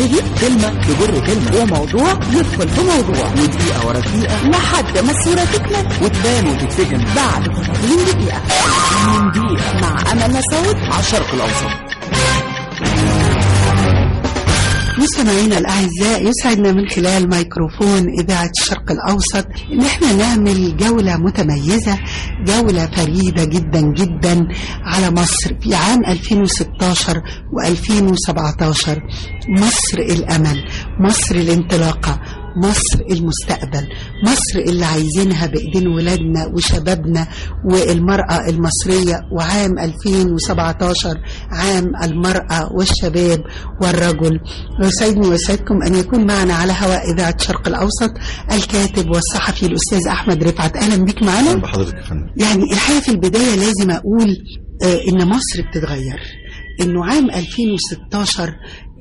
بتبتدي كلمة تجر كلمة وموضوع يدخل في موضوع ودقيقة ورا دقيقة لحد ما الصورة تكمل وتبان وتتفهم بعد 30 دقيقة. 30 دقيقة مع أمل مسعود على الشرق الأوسط. مستمعينا الأعزاء، يسعدنا من خلال ميكروفون إذاعة الشرق الأوسط إن احنا نعمل جولة متميزة، جولة فريدة جدا جدا على مصر في عام 2016 و2017. مصر الأمل، مصر الانطلاقة، مصر المستقبل، مصر اللي عايزينها بإيدين ولادنا وشبابنا والمرأة المصرية. وعام 2017 عام المرأة والشباب والرجل. ويسعدني ويسعدكم أن يكون معنا على هواء إذاعة الشرق الأوسط الكاتب والصحفي الأستاذ أحمد رفعت. أهلا بك معنا. أهلا بحضرتك يا فندم. يعني الحقيقة في البداية لازم أقول إن مصر بتتغير، إنه عام 2016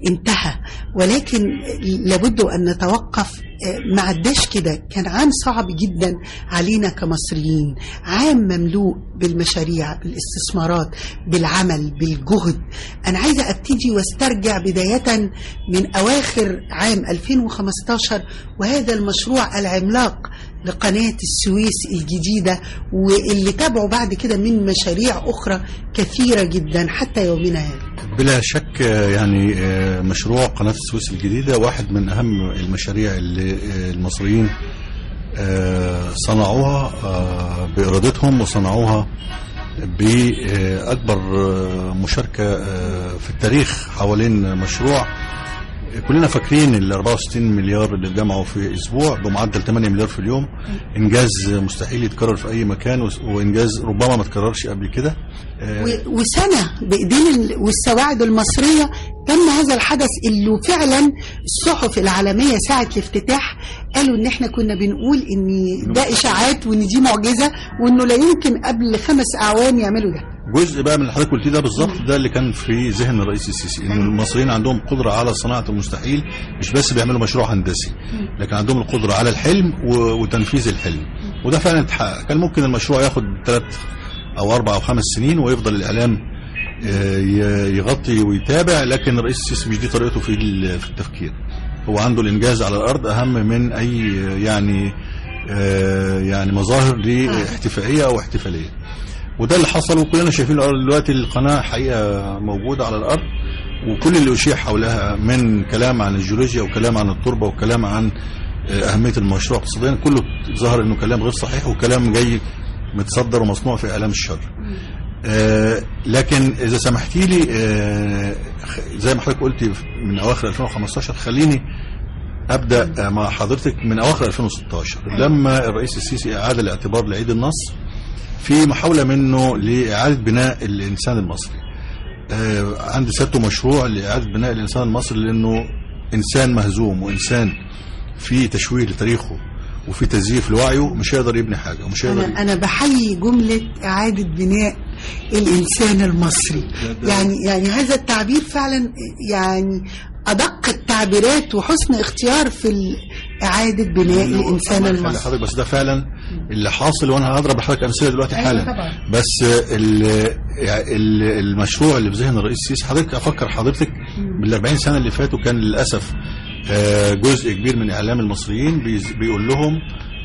انتهى، ولكن لابد أن نتوقف. ما عداش كده، كان عام صعب جدا علينا كمصريين، عام مملوء بالمشاريع، بالاستثمارات، بالعمل، بالجهد. أنا عايزة أبتدي واسترجع بداية من أواخر عام 2015 وهذا المشروع العملاق لقناة السويس الجديدة، واللي تابعوا بعد كده من مشاريع أخرى كثيرة جدا حتى يومنا هذا. بلا شك يعني مشروع قناة السويس الجديدة واحد من أهم المشاريع اللي المصريين صنعوها بإرادتهم، وصنعوها بأكبر مشاركة في التاريخ حوالين مشروع. كلنا فاكرين ال 64 مليار اللي اتجمعوا في اسبوع بمعدل 8 مليار في اليوم، انجاز مستحيل يتكرر في اي مكان، وانجاز ربما ما تكررش قبل كده. وسنه بايدين والسواعد المصريه تم هذا الحدث اللي فعلا الصحف العالميه ساعه الافتتاح قالوا ان احنا كنا بنقول ان ده اشاعات وان دي معجزه وانه لا يمكن قبل 5 أعوام يعملوا ده. جزء بقى من اللي حضرتك قلتيه ده بالظبط ده اللي كان في ذهن الرئيس السيسي، ان المصريين عندهم قدره على صناعه المستحيل، مش بس بيعملوا مشروع هندسي لكن عندهم القدره على الحلم وتنفيذ الحلم، وده فعلا اتحقق. كان ممكن المشروع ياخد 3 أو 4 أو 5 سنين ويفضل الاعلام يغطي ويتابع، لكن الرئيس السيسي مش دي طريقته في التفكير. هو عنده الانجاز على الارض اهم من اي يعني مظاهر لاحتفائيه او احتفاليه، وده اللي حصل. وكلنا شايفين دلوقتي القناة حقيقة موجودة على الأرض، وكل اللي أشيع حولها من كلام عن الجيولوجيا وكلام عن التربة وكلام عن أهمية المشروع اقتصاديا كله ظهر إنه كلام غير صحيح وكلام جاي متصدر ومصنوع في إعلام الشر. لكن إذا سمحتي لي زي ما حضرتك قلتي من أواخر 2015، خليني أبدأ مع حضرتك من أواخر 2016 لما الرئيس السيسي أعاد الاعتبار لعيد النصر في محاولة منه لإعادة بناء الإنسان المصري. عند سيادته مشروع لإعادة بناء الإنسان المصري، لأنه إنسان مهزوم وإنسان في تشويه لتاريخه وفي تزييف لوعيه مش هيقدر يبني حاجة ومش هيقدر. أنا بحيي جملة إعادة بناء الإنسان المصري. يعني هذا التعبير فعلا يعني أدق التعبيرات وحسن اختيار في إعادة بناء الإنسان المصري. بس ده فعلا اللي حاصل، وأنا هضرب لحضرتك أمثلة دلوقتي حالا. بس المشروع اللي في ذهن الرئيس السيسي، حضرتك أفكر حضرتك بال40 سنة اللي فاتوا كان للأسف جزء كبير من إعلام المصريين بيقول لهم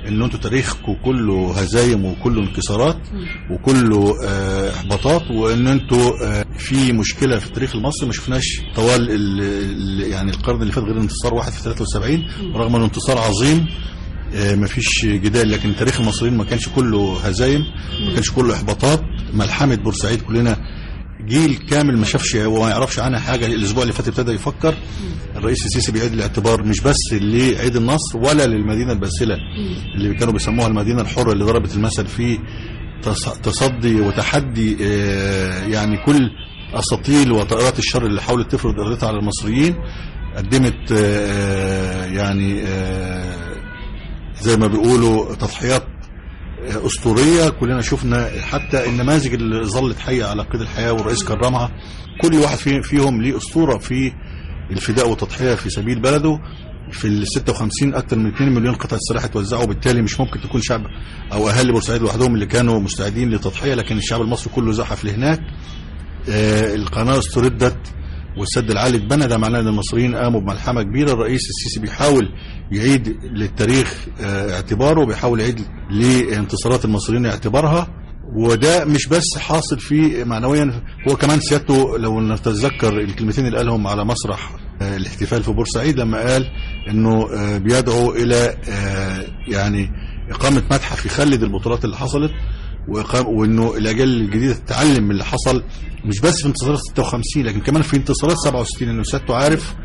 إن أنتوا تاريخكم كله هزايم وكله انكسارات وكله إحباطات، وإن أنتوا في مشكلة في التاريخ المصري ما شفناش طوال يعني القرن اللي فات غير انتصار واحد في 73، ورغم انه انتصار عظيم مفيش جدال، لكن تاريخ المصريين ما كانش كله هزايم، ما كانش كله إحباطات. ملحمة بورسعيد كلنا جيل كامل ما شافش وما يعرفش عنها حاجة. الأسبوع اللي فات ابتدى يفكر. الرئيس السيسي بيعيد الاعتبار مش بس لعيد النصر ولا للمدينة الباسلة اللي كانوا بيسموها المدينة الحرة، اللي ضربت المثل في تصدي وتحدي يعني كل أساطيل وطائرات الشر اللي حاولت تفرض إرادتها على المصريين. قدمت يعني زي ما بيقولوا تضحيات أسطورية. كلنا شفنا حتى النماذج اللي ظلت حية على قيد الحياة والرئيس كرمها. كل واحد فيهم ليه أسطورة في الفداء والتضحية في سبيل بلده. في ال 56 أكثر من 2 مليون قطعة سلاح اتوزعوا، بالتالي مش ممكن تكون شعب أو أهالي بورسعيد لوحدهم اللي كانوا مستعدين للتضحية، لكن الشعب المصري كله زحف لهناك. القناة استردت والسد العالي اتبنى، ده معناه ان المصريين قاموا بملحمه كبيره. الرئيس السيسي بيحاول يعيد للتاريخ اعتباره، بيحاول يعيد لانتصارات المصريين اعتبارها، وده مش بس حاصل فيه معنويا، هو كمان سيادته لو نتذكر الكلمتين اللي قالهم على مسرح الاحتفال في بورسعيد لما قال انه بيدعو الى يعني اقامه متحف يخلد البطولات اللي حصلت، وانه الاجيال الجديده تتعلم من اللي حصل، مش بس في انتصارات 56 لكن كمان في انتصارات 67، انه سيادته عارف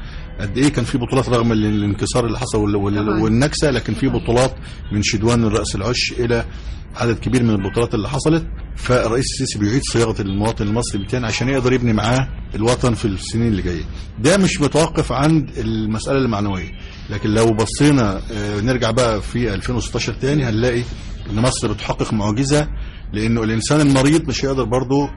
قد ايه كان في بطولات رغم الانكسار اللي حصل والنكسه، لكن في بطولات من شدوان الراس العش الى عدد كبير من البطولات اللي حصلت. فالرئيس السيسي بيعيد صياغه المواطن المصري بالتاني عشان يقدر يبني معاه الوطن في السنين اللي جايه. ده مش متوقف عند المساله المعنويه، لكن لو بصينا نرجع بقى في 2016 تاني هنلاقي ان مصر بتحقق معجزه، لانه الانسان المريض مش هيقدر برضه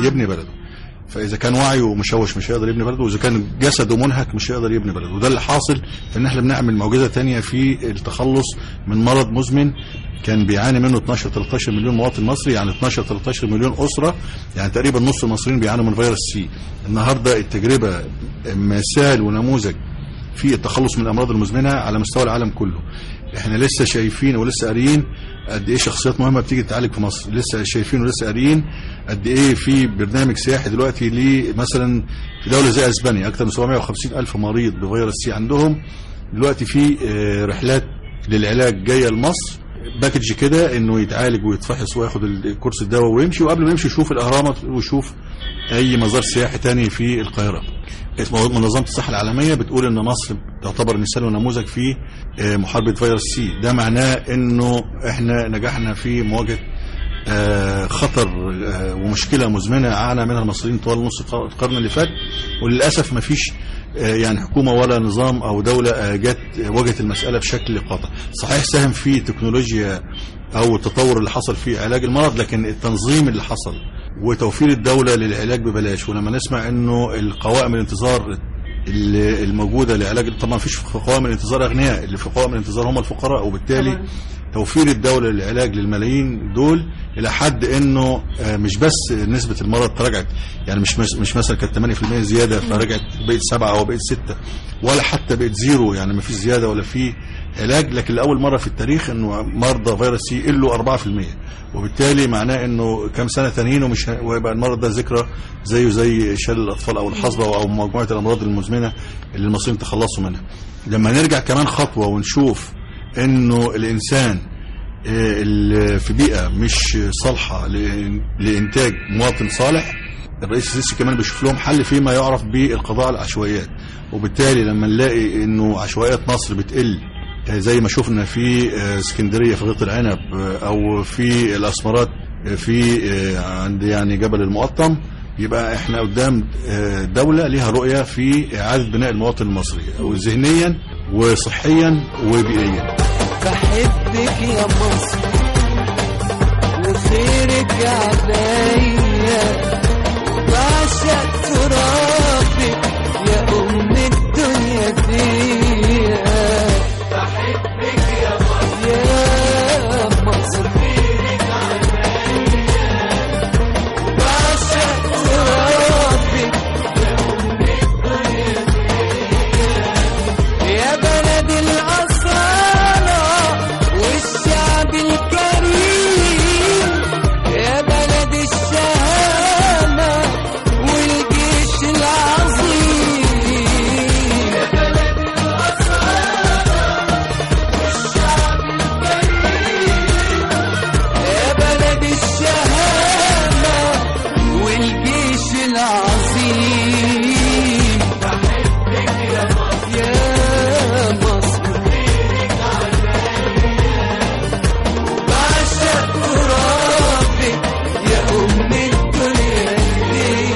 يبني بلده. فاذا كان وعيه مشوش مش هيقدر يبني بلده، واذا كان جسده منهك مش هيقدر يبني بلده. وده اللي حاصل ان احنا بنعمل معجزه تانية في التخلص من مرض مزمن كان بيعاني منه 12-13 مليون مواطن مصري، يعني 12-13 مليون اسره، يعني تقريبا نص المصريين بيعانوا من فيروس سي. النهارده التجربه مثال ونموذج في التخلص من الامراض المزمنه على مستوى العالم كله. احنا لسه شايفين ولسه قاريين قد ايه شخصيات مهمه بتيجي تعالج في مصر، لسه شايفين ولسه قاريين قد ايه في برنامج سياحي دلوقتي مثلا في دوله زي اسبانيا اكثر من 750 الف مريض بفيروس سي عندهم دلوقتي في رحلات للعلاج جايه لمصر، باكج كده انه يتعالج ويتفحص وياخد الكورس الدواء ويمشي، وقبل ما يمشي يشوف الاهرامات ويشوف اي مزار سياحي تاني في القاهره. منظمه الصحه العالميه بتقول ان مصر تعتبر مثال ونموذج في محاربه فيروس سي. ده معناه انه احنا نجحنا في مواجهه خطر ومشكله مزمنه عانى منها المصريين طوال نص القرن اللي فات، وللاسف ما فيش يعني حكومه ولا نظام او دوله جت واجهت المساله بشكل قاطع. صحيح ساهم في تكنولوجيا او التطور اللي حصل في علاج المرض، لكن التنظيم اللي حصل وتوفير الدوله للعلاج ببلاش، ولما نسمع انه القوائم الانتظار الموجوده لعلاج، طبعا مفيش في قوائم الانتظار اغنياء، اللي في قوائم الانتظار هم الفقراء، وبالتالي توفير الدوله للعلاج للملايين دول الى حد انه مش بس نسبه المرض تراجعت، يعني مش مثلا كانت 8% زياده فرجعت بقت 7 او بقت 6 ولا حتى بقت 0، يعني ما فيش زياده ولا في علاج، لكن لاول مره في التاريخ انه مرضى فيروس سي يقلوا 4%، وبالتالي معناه انه كم سنه تانيين ويبقى المرض ده ذكرى زيه زي شلل الاطفال او الحصبه او مجموعه الامراض المزمنه اللي المصريين تخلصوا منها. لما نرجع كمان خطوه ونشوف انه الانسان في بيئه مش صالحه لانتاج مواطن صالح، الرئيس السيسي كمان بيشوف لهم حل فيما يعرف بالقضاء على العشوائيات. وبالتالي لما نلاقي انه عشوائيات مصر بتقل زي ما شفنا في اسكندريه في غيط العنب او في الاسمرات في عند يعني جبل المقطم، يبقى احنا قدام دوله ليها رؤيه في اعاده بناء المواطن المصري ذهنيا وصحيا وبيئيا. بحبك يا مصر وخيرك عليا، بعشق ترابك يا ام الدنيا فيا. بحبك يا مصر يا مصر، خيرك عليا، بعشق ترابك يا ام الدنيا فيا. يا بلد الأصالة والشعب الكريم، يا بلد الشهامة والجيش العظيم. يا بلد الأصالة والشعب الكريم، يا بلد الشهامة والجيش العظيم. بحبك يا مصر يا مصر، خيرك عليا، بعشق ترابك يا أم الدنيا فيا.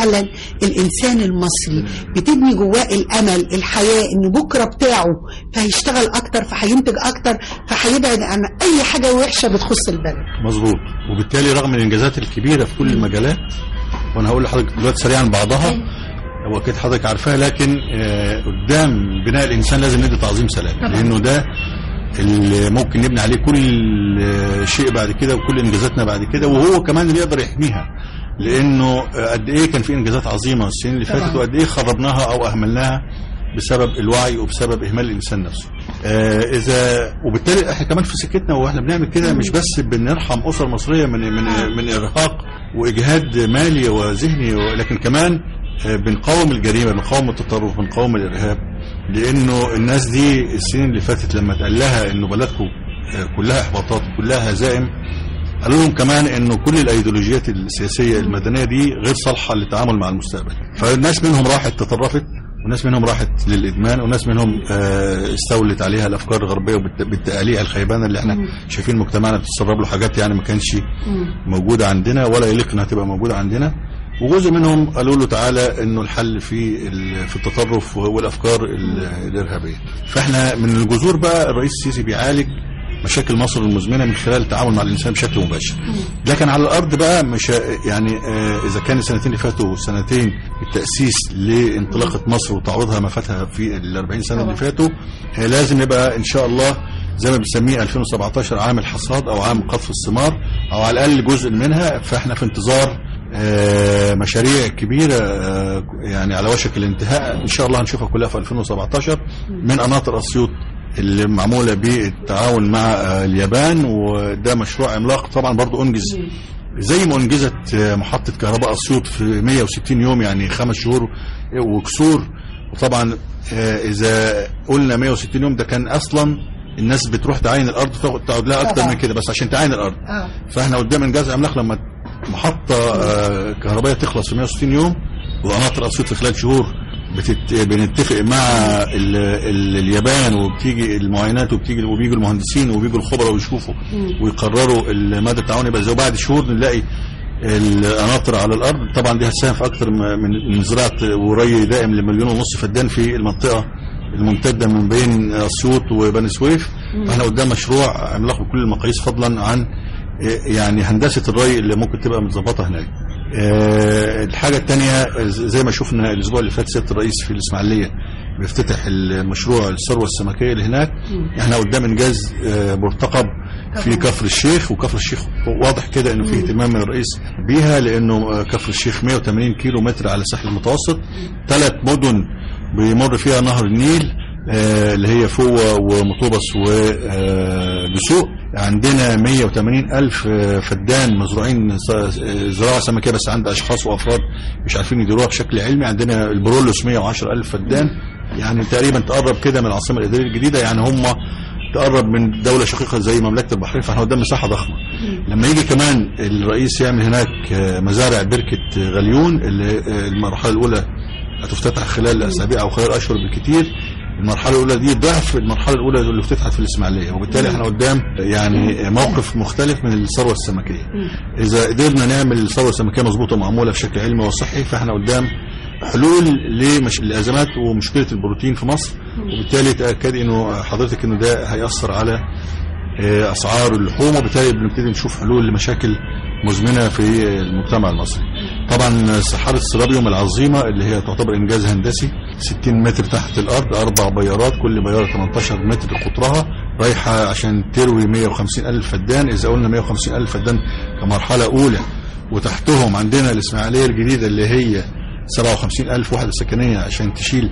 فعلا الانسان المصري بتبني جواه الامل، الحياه، ان بكره بتاعه، فهيشتغل اكتر، فهينتج اكتر، فهيبعد عن اي حاجه وحشه بتخص البلد. مظبوط. وبالتالي رغم الانجازات الكبيره في كل المجالات، وانا هقول لحضرتك دلوقتي سريعا بعضها هو اكيد حضرتك عارفاها، لكن قدام بناء الانسان لازم ندي تعظيم سلام، لانه ده اللي ممكن نبني عليه كل شيء بعد كده وكل انجازاتنا بعد كده، وهو كمان اللي يقدر يحميها، لانه قد ايه كان في انجازات عظيمه السنين اللي فاتت وقد ايه خربناها او اهملناها بسبب الوعي وبسبب اهمال الانسان نفسه. وبالتالي احنا كمان في سكتنا واحنا بنعمل كده مش بس بنرحم اسر مصريه من ارهاق واجهاد مالي وذهني، لكن كمان بنقاوم الجريمه، بنقاوم التطرف، بنقاوم الارهاب، لانه الناس دي السنين اللي فاتت لما اتقال لها انه بلدكم كلها احباطات وكلها هزائم، قالوا لهم كمان انه كل الايديولوجيات السياسيه المدنيه دي غير صالحه للتعامل مع المستقبل. فالناس منهم راحت تطرفت، وناس منهم راحت للادمان، وناس منهم استولت عليها الافكار الغربيه بالتقاليع الخيبانه اللي احنا شايفين مجتمعنا بتسرب له حاجات يعني ما كانش موجوده عندنا ولا يليق انها تبقى موجوده عندنا. وجزء منهم قالوا له تعالى انه الحل في التطرف والافكار الارهابيه. فاحنا من الجذور بقى الرئيس السيسي بيعالج مشاكل مصر المزمنه من خلال التعامل مع الانسان بشكل مباشر. لكن على الارض بقى مش يعني اذا كان السنتين اللي فاتوا سنتين التاسيس لانطلاقه مصر وتعويضها ما فاتها في ال 40 سنه اللي فاتوا، لازم يبقى ان شاء الله زي ما بنسميه 2017 عام الحصاد او عام قطف الثمار، او على الاقل جزء منها. فاحنا في انتظار مشاريع كبيرة يعني على وشك الانتهاء ان شاء الله هنشوفها كلها في 2017 من قناطر اسيوط اللي معمولة بالتعاون مع اليابان، وده مشروع عملاق طبعا برضو انجز زي ما انجزت محطة كهرباء اسيوط في 160 يوم يعني 5 شهور وكسور. وطبعا اذا قلنا 160 يوم ده كان اصلا الناس بتروح تعاين الارض تقعد لها اكتر من كده بس عشان تعاين الارض. فاحنا قدام انجاز عملاق لما محطة كهربائية تخلص في 160 يوم وقناطر اسيوط في خلال شهور بنتفق مع اليابان وبتيجي المعاينات وبيجوا المهندسين وبيجوا الخبراء ويشوفوا ويقرروا مدى التعاون يبقى ازاي، وبعد شهور نلاقي القناطر على الارض. طبعا دي هتساهم في اكثر من زراعه وري دائم ل1.5 مليون فدان في المنطقه الممتده من بين اسيوط وبني سويف. فاحنا قدام مشروع عملاق بكل المقاييس فضلا عن يعني هندسه الري اللي ممكن تبقى متظبطه هناك. الحاجه الثانيه زي ما شفنا الاسبوع اللي فات سياده الرئيس في الاسماعيليه بيفتتح المشروع الثروه السمكيه اللي هناك. احنا قدام انجاز مرتقب في كفر الشيخ، وكفر الشيخ واضح كده انه فيه اهتمام من الرئيس بيها، لانه كفر الشيخ 180 كيلو متر على الساحل المتوسط، 3 مدن بيمر فيها نهر النيل اللي هي فوة ومطوبس ودسوق. عندنا 180 ألف فدان مزروعين زراعة سمكية، بس عند أشخاص وأفراد مش عارفين يديروها بشكل علمي. عندنا البرولوس 110 ألف فدان، يعني تقريبا تقرب كده من العاصمة الإدارية الجديدة، يعني هم تقرب من دولة شقيقة زي مملكة البحرين. فاحنا قدام مساحة ضخمة. لما يجي كمان الرئيس يعمل هناك مزارع بركة غليون اللي المرحلة الأولى هتفتتح خلال أسابيع أو خلال أشهر بالكتير، المرحلة الأولى دي ضعف المرحلة الأولى اللي افتتحت في الإسماعيلية، وبالتالي احنا قدام يعني موقف مختلف من الثروة السمكية. إذا قدرنا نعمل الثروة السمكية مظبوطة معمولة بشكل علمي وصحي، فاحنا قدام حلول للأزمات ومشكلة البروتين في مصر، وبالتالي تأكد إنه حضرتك إنه ده هيأثر على أسعار اللحوم، وبالتالي بنبتدي نشوف حلول لمشاكل مزمنة في المجتمع المصري. طبعا سحابة السيلابيوم العظيمة اللي هي تعتبر إنجاز هندسي، 60 متر تحت الأرض، 4 بيارات، كل بيارة 18 متر قطرها، رايحة عشان تروي 150 ألف فدان. إذا قلنا 150 ألف فدان كمرحلة أولى، وتحتهم عندنا الإسماعيلية الجديدة اللي هي 57 ألف وحدة سكنية عشان تشيل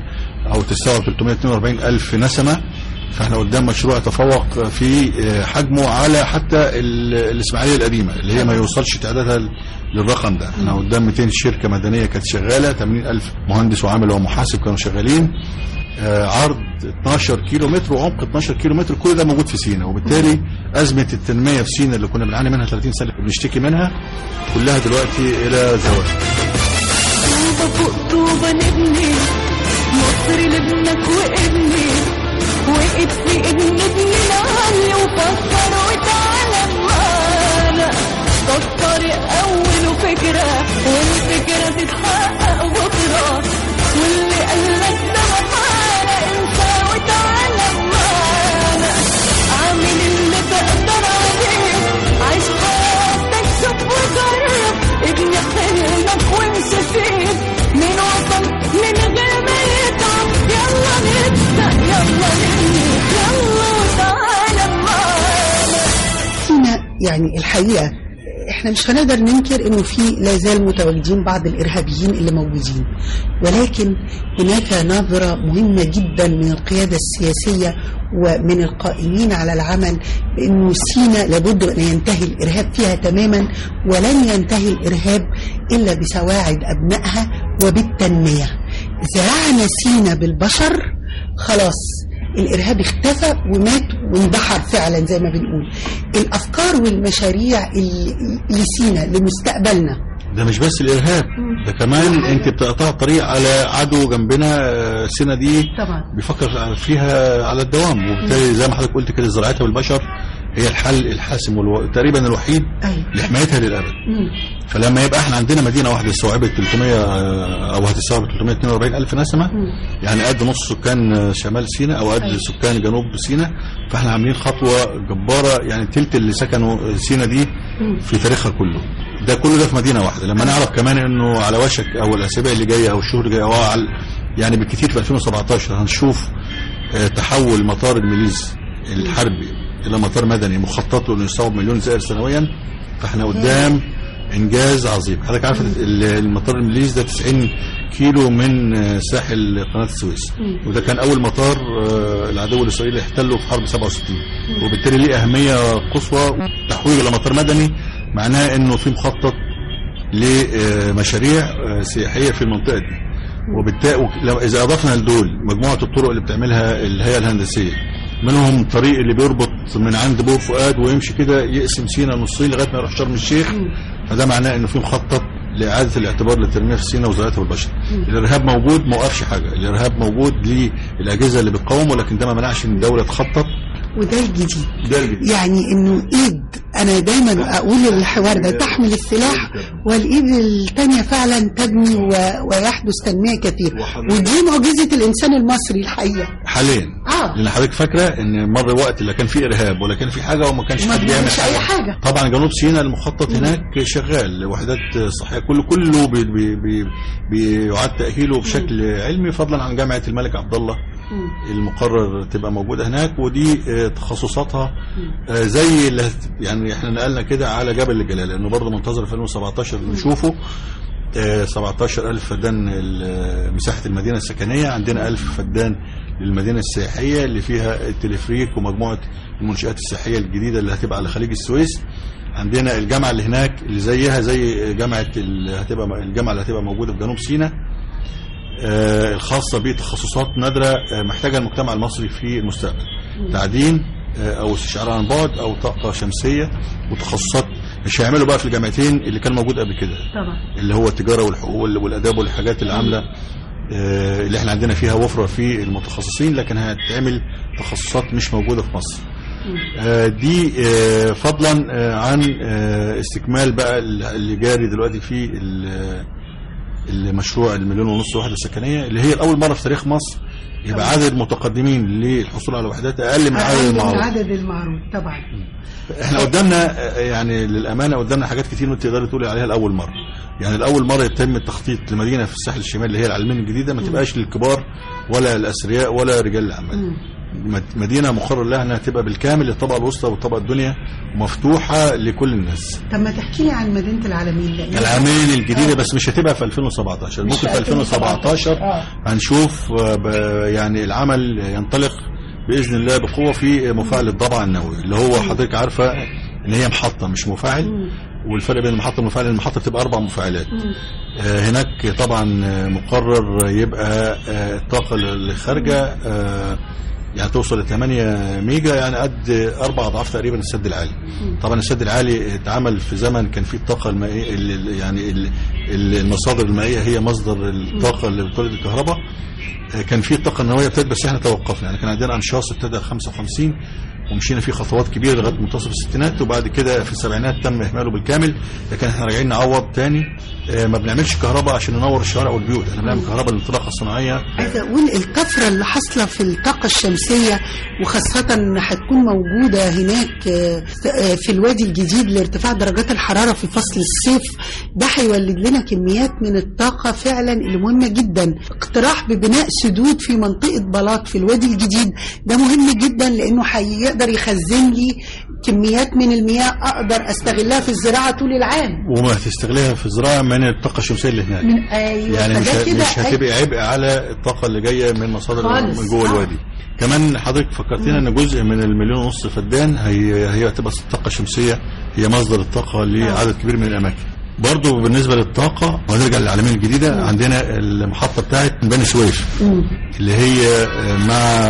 أو تستوعب 342 ألف نسمة. فاحنا قدام مشروع يتفوق في حجمه على حتى الإسماعيلية القديمة اللي هي ما يوصلش تعدادها للرقم ده. احنا قدام 200 شركة مدنية كانت شغالة، 80 ألف مهندس وعامل ومحاسب كانوا شغالين، عرض 12 كيلو متر وعمق 12 كيلو متر، كل ده موجود في سيناء. وبالتالي أزمة التنمية في سيناء اللي كنا بنعاني منها 30 سنة بنشتكي منها كلها دلوقتي إلى زوال. طوبة فوق طوبة نبني مصر لابنك وابني، وقف في ابن ابننا علي وفكر وتعالى معانا. الطريق أوله فكرة والفكرة تتحقق بكرة، واللي قالك ده محالة انسى وتعالى معانا، عامل اللي تقدر عليه، عيش حياتك شوف وجرب، ابني حلمك وامشي فيه، من وصل من غير ما يتعب، يلا نبدأ يلا نبني يلا وتعالى معانا. سينا يعني الحقيقة احنا مش هنقدر ننكر انه في لا زال متواجدين بعض الارهابيين اللي موجودين، ولكن هناك نظرة مهمة جدا من القيادة السياسية ومن القائمين على العمل بانه سينا لابد ان ينتهي الارهاب فيها تماما، ولن ينتهي الارهاب الا بسواعد ابنائها وبالتنمية. زرعنا سينا بالبشر خلاص الإرهاب اختفى ومات واندحر فعلا زي ما بنقول. الأفكار والمشاريع اللي سينا لمستقبلنا ده مش بس الإرهاب، ده كمان انت بتقطع الطريق على عدو جنبنا. سينا دي طبعا بيفكر فيها على الدوام، وبالتالي زي ما حضرتك قلت كده زراعتها بالبشر هي الحل الحاسم تقريبا الوحيد لحمايتها للأبد. فلما يبقى احنا عندنا مدينة واحدة استوعبت 300 او هتستوعب 342 ألف نسمة، يعني قد نص سكان شمال سيناء او قد سكان جنوب سيناء، فاحنا عاملين خطوة جبارة، يعني تلت اللي سكنوا سيناء دي في تاريخها كله. ده كله ده في مدينة واحدة. لما نعرف كمان انه على وشك او الاسابيع اللي جاية او الشهور اللي جاية او يعني بالكثير في 2017 هنشوف تحول مطار الميليز الحربي الى مطار مدني مخطط له انه يستوعب 1,000,000 زائر سنويا. فاحنا قدام انجاز عظيم. حضرتك عارف المطار الميليز ده 90 كيلو من ساحل قناة السويس، وده كان اول مطار العدو الاسرائيلي احتله في حرب 67، وبالتالي ليه اهمية قصوى. تحويله الى مطار مدني معناه انه في مخطط لمشاريع سياحية في المنطقة دي، وبالتالي اذا اضفنا لدول مجموعة الطرق اللي بتعملها الهيئة الهندسية، منهم طريق اللي بيربط من عند بور فؤاد ويمشي كده يقسم سينا نصين لغايه ما يروح شرم الشيخ، فده معناه انه في مخطط لاعاده الاعتبار للتنميه في سينا وزراعتها بالبشر. الارهاب موجود، ما وقفش حاجه، الارهاب موجود للاجهزه اللي بتقاومه، لكن ده ما منعش ان الدوله تخطط. وده الجديد. يعني انه ايد، انا دايما اقول الحوار ده تحمل السلاح والايد الثانيه فعلا تبني ويحدث تنميه كثير، ودي معجزه الانسان المصري الحقيقه حاليا. لان حضرتك فاكره ان مر وقت لا كان في ارهاب ولا كان في حاجه وما كانش حد بيعمل اي حاجه. طبعا جنوب سيناء المخطط هناك شغال، وحدات صحيه كله بيعاد تاهيله بشكل علمي، فضلا عن جامعه الملك عبد الله المقرر تبقى موجوده هناك، ودي تخصصاتها زي اللي يعني احنا نقلنا كده على جبل الجلال، لانه برضه منتظر في 2017 نشوفه 17,000 فدان مساحه المدينه السكنيه، عندنا 1000 فدان للمدينه السياحيه اللي فيها التلفريك ومجموعه المنشآت السياحيه الجديده اللي هتبقى على خليج السويس. عندنا الجامعه اللي هناك اللي زيها زي جامعه الجامعه اللي هتبقى موجوده في جنوب سيناء، الخاصه بتخصصات نادره محتاجها المجتمع المصري في المستقبل، تعدين او استشعار عن بعد او طاقه شمسيه، وتخصصات مش هيعملوا بقى في الجامعتين اللي كان موجود قبل كده طبعا، اللي هو التجاره والحقوق والاداب والحاجات اللي عامله اللي احنا عندنا فيها وفره في المتخصصين، لكن هتعمل تخصصات مش موجوده في مصر. دي فضلا عن استكمال بقى اللي جاري دلوقتي في المشروع 1.5 مليون وحده سكنيه، اللي هي اول مره في تاريخ مصر يبقى عدد المتقدمين للحصول على وحدات اقل من عدد المعروض طبعا. احنا قدامنا يعني للامانه قدامنا حاجات كتير تقدري تقولي عليها لاول مره. يعني الاول مره يتم التخطيط لمدينه في الساحل الشمالي اللي هي العلمين الجديده، ما تبقاش للكبار ولا الاثرياء ولا رجال الاعمال، مدينه مقرر لها انها تبقى بالكامل للطبقه الوسطى والطبقه الدنيا، مفتوحه لكل الناس. طب ما تحكي لي عن مدينه العلمين. العلمين الجديده بس مش هتبقى في 2017، ممكن في 2017 هنشوف يعني العمل ينطلق باذن الله بقوه في مفاعل الضبع النووي، اللي هو حضرتك عارفه ان هي محطه مش مفاعل، والفرق بين المحطه والمفاعل المحطه بتبقى 4 مفاعلات. هناك طبعا مقرر يبقى الطاقه اللي خارجه يعني توصل ل 8 ميجا، يعني قد 4 أضعاف تقريبا السد العالي. طبعا السد العالي اتعمل في زمن كان فيه الطاقه المائيه يعني المصادر المائيه هي مصدر الطاقه اللي بتولد الكهرباء. كان فيه الطاقه النوويه ابتدت، بس احنا توقفنا، يعني كان عندنا انشاص ابتدى 55 ومشينا فيه خطوات كبيره لغايه منتصف الستينات، وبعد كده في السبعينات تم اهماله بالكامل. لكن احنا راجعين نعوض تاني. ما بنعملش كهرباء عشان ننور الشوارع والبيوت، احنا بنعمل كهرباء للطاقه الصناعيه. عايزه اقول الطفره اللي حاصله في الطاقه الشمسيه، وخاصه ان هتكون موجوده هناك في الوادي الجديد لارتفاع درجات الحراره في فصل الصيف، ده هيولد لنا كميات من الطاقه فعلا اللي مهمه جدا. اقتراح ببناء سدود في منطقه بلاط في الوادي الجديد ده مهم جدا، لانه هيقدر يخزن لي كميات من المياه اقدر استغلها في الزراعه طول العام. وما تستغلها في الزراعه من الطاقه الشمسيه اللي هناك. أيوة، يعني مش هتبقى عبء على الطاقه اللي جايه من مصادر من جوه الوادي. كمان حضرتك فكرتينا ان جزء من 1.5 مليون فدان هي هتبقى الطاقه الشمسيه هي مصدر الطاقه لعدد كبير من الاماكن. برضو بالنسبه للطاقه وهنرجع للعلمين الجديده، عندنا المحطه بتاعت بني سويف اللي هي مع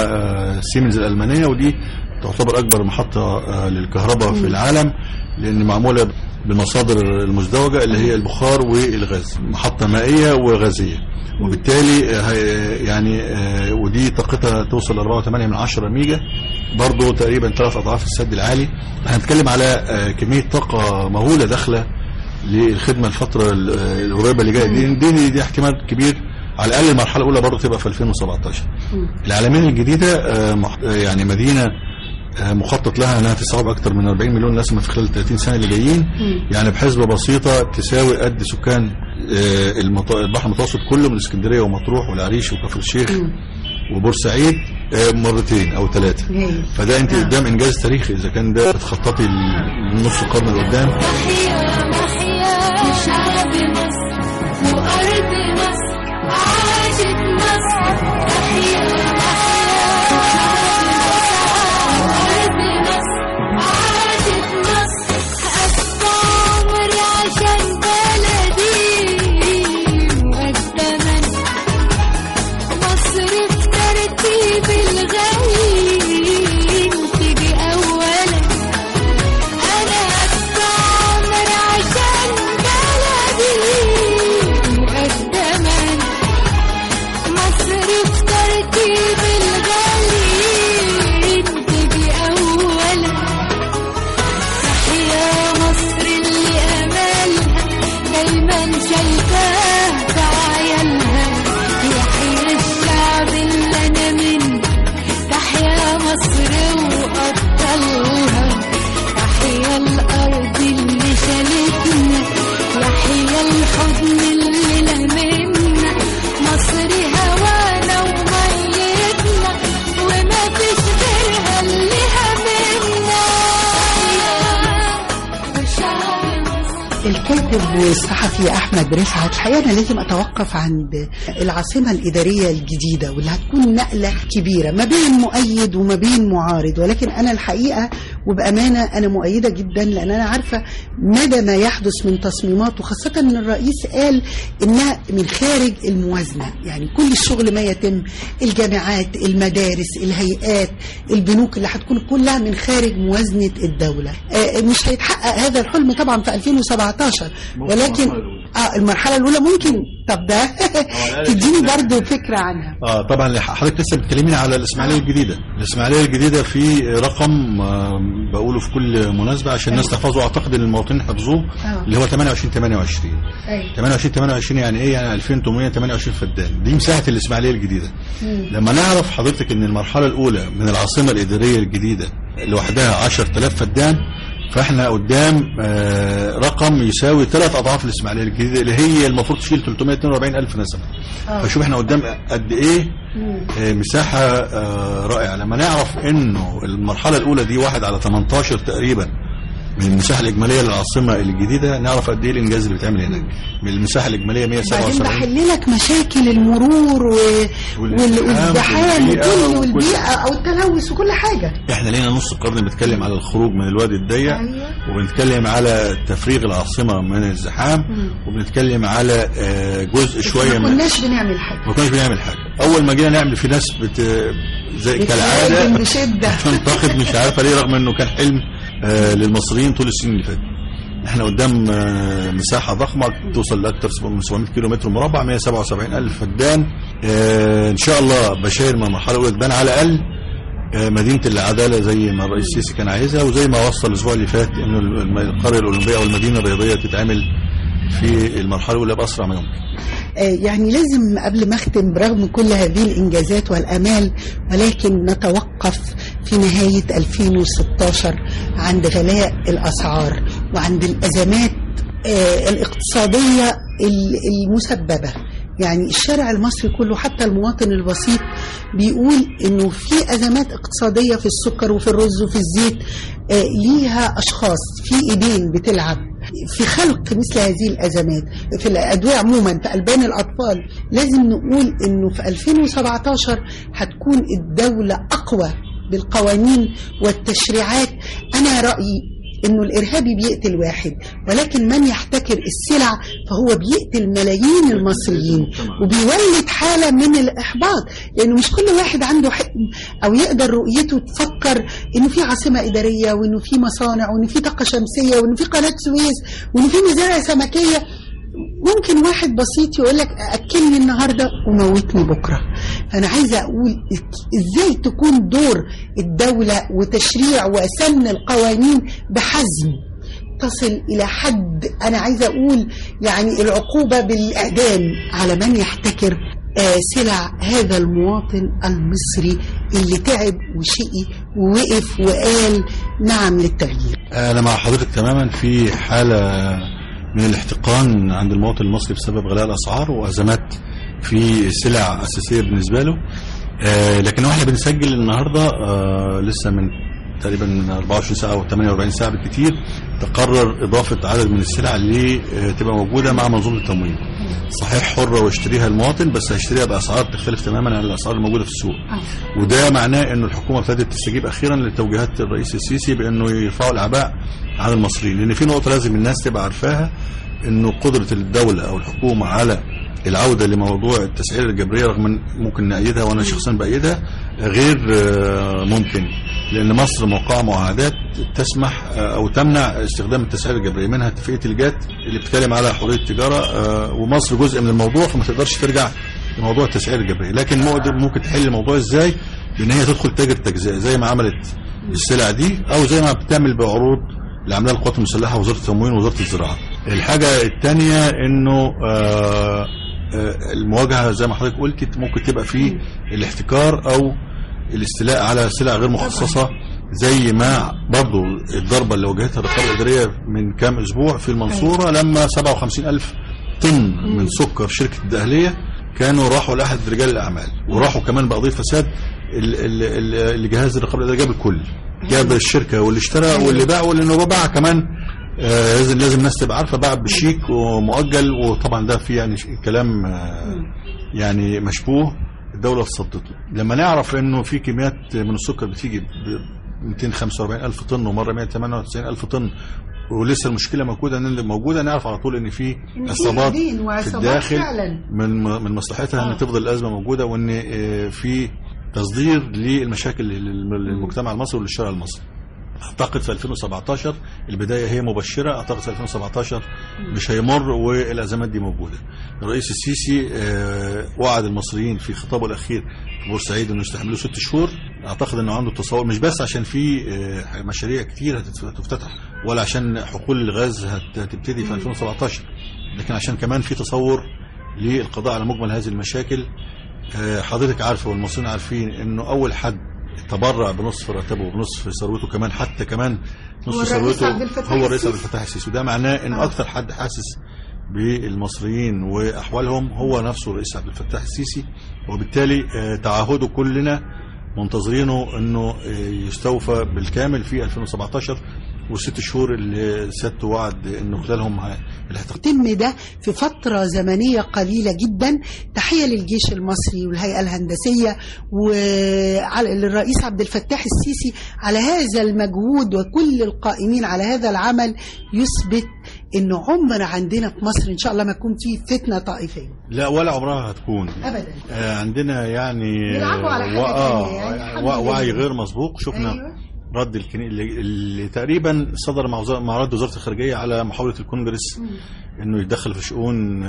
سيمنز الالمانيه، ودي تعتبر اكبر محطه للكهرباء في العالم، لان معموله بالمصادر المزدوجه اللي هي البخار والغاز، محطه مائيه وغازيه، وبالتالي يعني ودي طاقتها توصل ل 4.8 ميجا، برضه تقريبا 3 أضعاف السد العالي. هنتكلم على كميه طاقه مهوله داخله للخدمه الفتره القريبه اللي جايه. دي احتمال كبير على الاقل المرحله الاولى برضه تبقى في 2017. العلمين الجديده يعني مدينه مخطط لها انها تستوعب اكثر من 40 مليون نسمه في خلال 30 سنه اللي جايين، يعني بحسبه بسيطه تساوي قد سكان البحر المتوسط كله، من اسكندريه ومطروح والعريش وكفر الشيخ وبورسعيد مرتين او 3. فده انت قدام انجاز تاريخي اذا كان ده تخططي النص قرن لقدام. شعب مصر وارض مصر عاشت مصر، تحية الكاتب والصحفي أحمد رفعت. الحقيقة أنا لازم أتوقف عند العاصمة الإدارية الجديدة واللي هتكون نقلة كبيرة ما بين مؤيد وما بين معارض، ولكن أنا الحقيقة وبأمانة أنا مؤيدة جدا، لأن أنا عارفة مدى ما يحدث من تصميمات، وخاصة أن الرئيس قال إنها من خارج الموازنة، يعني كل الشغل ما يتم الجامعات المدارس الهيئات البنوك اللي هتكون كلها من خارج موازنة الدولة. مش هيتحقق هذا الحلم طبعا في 2017، ولكن المرحلة الأولى ممكن. طب ده تديني برضو فكرة عنها. طبعا حضرتك لسه بتكلمين على الإسماعيلية الجديدة. الإسماعيلية الجديدة في رقم بقوله في كل مناسبة عشان الناس تحفظه، أعتقد إن المواطنين حفظوه، اللي هو 28 يعني إيه؟ يعني 2828 فدان. دي مساحة الإسماعيلية الجديدة. لما نعرف حضرتك إن المرحلة الأولى من العاصمة الإدارية الجديدة لوحدها 10,000 فدان، فاحنا قدام رقم يساوي 3 أضعاف الإسماعيلية الجديدة اللي هي المفروض تشيل 342,000 نسمة. فشوف احنا قدام قد ايه مساحة رائعة. لما نعرف انه المرحلة الأولى دي 1/18 تقريبا من المساحة الإجمالية للعاصمة الجديدة، نعرف قد ايه الإنجاز اللي بيتعمل هناك. من المساحة الإجمالية 177. بعدين بحل لك مشاكل المرور والزحام والبيئة أو التلوث وكل حاجة. احنا لينا نص قرن بنتكلم على الخروج من الوادي الضيق، وبنتكلم على تفريغ العاصمة من الزحام، وبنتكلم على جزء شوية ما كناش بنعمل حاجة. أول ما جينا نعمل في ناس زي كالعادة تنتقد مش عارفة ليه، رغم انه كان حلم للمصريين طول السنين اللي فاتت. احنا قدام مساحة ضخمة توصل لأكثر من 700 كيلومتر مربع، 177,000 فدان. ان شاء الله بشاير من المرحلة الأولى تبان على الأقل مدينة العدالة زي ما الرئيس السيسي كان عايزها، وزي ما وصل الأسبوع اللي فات إنه القرية الأولمبية أو المدينة الرياضية تتعمل في المرحلة الأولى بأسرع ما يمكن. يعني لازم قبل ما أختم، برغم كل هذه الإنجازات والآمال، ولكن نتوقف في نهاية 2016 عند غلاء الأسعار وعند الأزمات الاقتصادية المسببة. يعني الشارع المصري كله حتى المواطن البسيط بيقول انه في ازمات اقتصادية في السكر وفي الرز وفي الزيت، ليها اشخاص في ايدين بتلعب في خلق مثل هذه الازمات في الادوية عموما، في البان الاطفال. لازم نقول انه في 2017 هتكون الدولة اقوى بالقوانين والتشريعات. انا رأيي انه الارهابي بيقتل واحد، ولكن من يحتكر السلع فهو بيقتل ملايين المصريين وبيولد حالة من الاحباط، لانه مش كل واحد عنده حلم او يقدر رؤيته تفكر انه في عاصمة ادارية وانه في مصانع وانه في طاقة شمسية وانه في قناة سويس وانه في مزارع سمكية. ممكن واحد بسيط يقول لك أكلني النهاردة وموتني بكرة. فأنا عايزة أقول إزاي تكون دور الدولة وتشريع وسن القوانين بحزم تصل إلى حد، أنا عايزة أقول يعني العقوبة بالإعدام على من يحتكر سلع هذا المواطن المصري اللي تعب وشقي ووقف وقال نعم للتغيير. أنا مع حضرتك تماما في حالة من الاحتقان عند المواطن المصري بسبب غلاء الأسعار وأزمات في سلع أساسية بالنسبة له. لكن واحنا بنسجل النهاردة لسه من تقريبا من 24 ساعة أو 48 ساعة بالكتير تقرر إضافة عدد من السلع اللي تبقى موجودة مع منظومة التموين. صحيح حرة واشتريها المواطن، بس هيشتريها بأسعار تختلف تماما عن الأسعار الموجودة في السوق. وده معناه إنه الحكومة ابتدت تستجيب أخيرا لتوجيهات الرئيس السيسي بإنه يرفعوا الأعباء عن المصريين. لأن في نقطة لازم الناس تبقى عارفاها، إنه قدرة الدولة أو الحكومة على العودة لموضوع التسعير الجبرية، رغم ان ممكن نأيدها وانا شخصيا بأيدها، غير ممكن، لان مصر موقعة معاهدات تسمح او تمنع استخدام التسعير الجبرية، منها اتفاقية الجات اللي بتتكلم على حرية التجارة، ومصر جزء من الموضوع، فما تقدرش ترجع لموضوع التسعير الجبرية. لكن ممكن تحل الموضوع ازاي؟ بان هي تدخل تاجر تجزئة زي ما عملت السلع دي، او زي ما بتعمل بعروض اللي عملها القوات المسلحة ووزارة التموين ووزارة الزراعة. الحاجة الثانية انه المواجهة زي ما حضرتك قلت ممكن تبقى فيه الاحتكار او الاستيلاء على سلع غير مخصصة، زي ما برضو الضربة اللي واجهتها الرقابة الإدارية من كام اسبوع في المنصورة، لما 57,000 طن من سكر شركة الدقهلية كانوا راحوا لأحد رجال الأعمال، وراحوا كمان بقضية فساد اللي جهاز الرقابة الإدارية جاب الكل، جاب الشركة واللي اشترى واللي باع واللي باع كمان. لازم الناس تبقى عارفه، باع بشيك ومؤجل، وطبعا ده فيه يعني كلام يعني مشبوه، الدوله تصدته. لما نعرف انه في كميات من السكر بتيجي ب 245,000 طن ومره 198,000 طن، ولسه المشكله موجوده، نعرف على طول ان في عصابات في الداخل من مصلحتها ان تفضل الازمه موجوده، وان في تصدير للمشاكل للمجتمع المصري وللشارع المصري. اعتقد في 2017 البدايه هي مبشره، اعتقد في 2017 مش هيمر والازمات دي موجوده. الرئيس السيسي وعد المصريين في خطابه الاخير في بورسعيد انه يستحملوا 6 شهور. اعتقد انه عنده تصور، مش بس عشان في مشاريع كتير هتفتتح ولا عشان حقول الغاز هتبتدي في 2017، لكن عشان كمان في تصور للقضاء على مجمل هذه المشاكل. حضرتك عارفه والمصريين عارفين انه اول حد تبرع بنصف راتبه وبنصف ثروته، كمان حتى كمان نصف ثروته هو الرئيس عبد الفتاح السيسي. وده معناه انه اكثر حد حاسس بالمصريين واحوالهم هو نفسه الرئيس عبد الفتاح السيسي، وبالتالي تعهده كلنا منتظرينه انه يستوفى بالكامل في 2017 و6 شهور اللي سيادته وعد انه خلالهم يتم ده في فترة زمنية قليلة جدا. تحية للجيش المصري والهيئة الهندسية وللرئيس عبد الفتاح السيسي على هذا المجهود، وكل القائمين على هذا العمل يثبت انه عمر عندنا في مصر ان شاء الله ما يكون فيه فتنة طائفية. لا ولا عمرها هتكون ابدا. عندنا يعني على وعي غير مسبوق. شفنا رد اللي تقريبا صدر مع رد وزاره الخارجيه على محاوله الكونجرس انه يتدخل في شؤون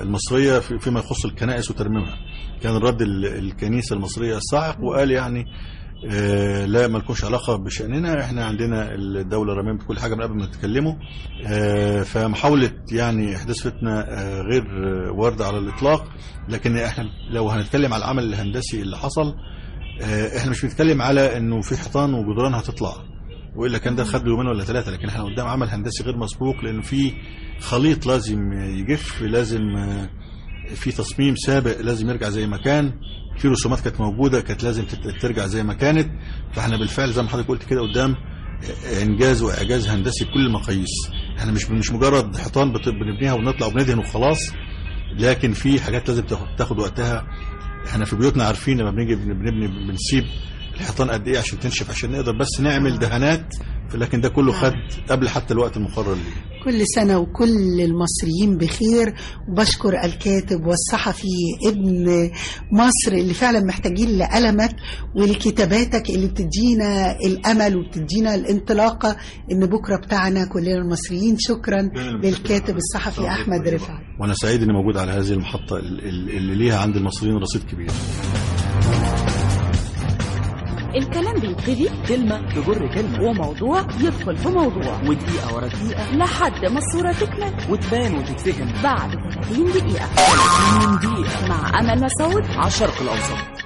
المصريه فيما يخص الكنائس وترميمها. كان الرد الكنيسه المصريه الصاعق، وقال يعني لا مالكوش علاقه بشاننا، احنا عندنا الدوله رممت كل حاجه من قبل ما تتكلموا. فمحاوله يعني احداث فتنه غير وارده على الاطلاق. لكن احنا لو هنتكلم على العمل الهندسي اللي حصل، احنا مش بنتكلم على انه في حيطان وجدران هتطلع، والا كان ده خد يومين ولا 3. لكن احنا قدام عمل هندسي غير مسبوق، لانه في خليط لازم يجف، لازم في تصميم سابق لازم يرجع زي ما كان، في رسومات كانت موجوده كانت لازم ترجع زي ما كانت. فاحنا بالفعل زي ما حضرتك قلت كده قدام انجاز واعجاز هندسي بكل المقاييس. احنا مش مجرد حيطان بنبنيها ونطلع وبندهن وخلاص، لكن في حاجات لازم تاخد وقتها. احنا في بيوتنا عارفين لما بنيجي بنبني بنسيب الحيطان قد ايه عشان تنشف، عشان نقدر بس نعمل دهانات. لكن ده كله خد قبل حتى الوقت المقرر ليه. كل سنة وكل المصريين بخير. وبشكر الكاتب والصحفي ابن مصر اللي فعلا محتاجين لقلمك ولكتاباتك اللي بتدينا الأمل وبتدينا الانطلاقة إن بكرة بتاعنا كلنا المصريين. شكرا للكاتب الصحفي أحمد رفعت. وأنا سعيد إني موجود على هذه المحطة اللي ليها عند المصريين رصيد كبير. الكلام بيبتدي كلمة تجر كلمة، وموضوع يدخل في موضوع، ودقيقة ورا دقيقة لحد ما الصورة تكمل وتبان وتتفهم بعد 30 دقيقة. 30 دقيقة مع أمل مسعود على الشرق الأوسط.